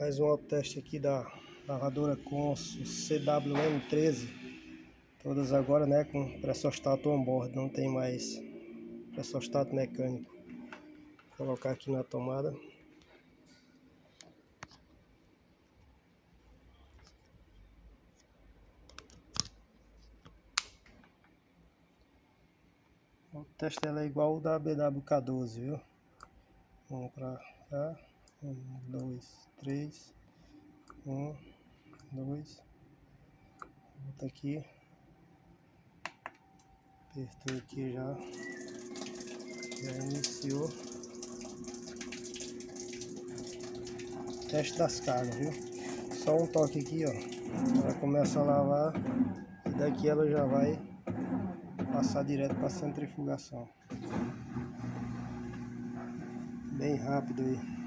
Mais um outro teste aqui da lavadora Consul CWM13. Todas agora, né, com pressostato on-board, não tem mais pressostato mecânico. Vou colocar aqui na tomada. O teste ela é igual o da BWK12, viu? Vamos pra cá. 1, 2, 3. 1, 2. Volta aqui. Apertou aqui já. Já iniciou. Teste das cargas, viu? Só um toque aqui, ó. Ela começa a lavar. E daqui ela já vai passar direto para a centrifugação. Bem rápido aí.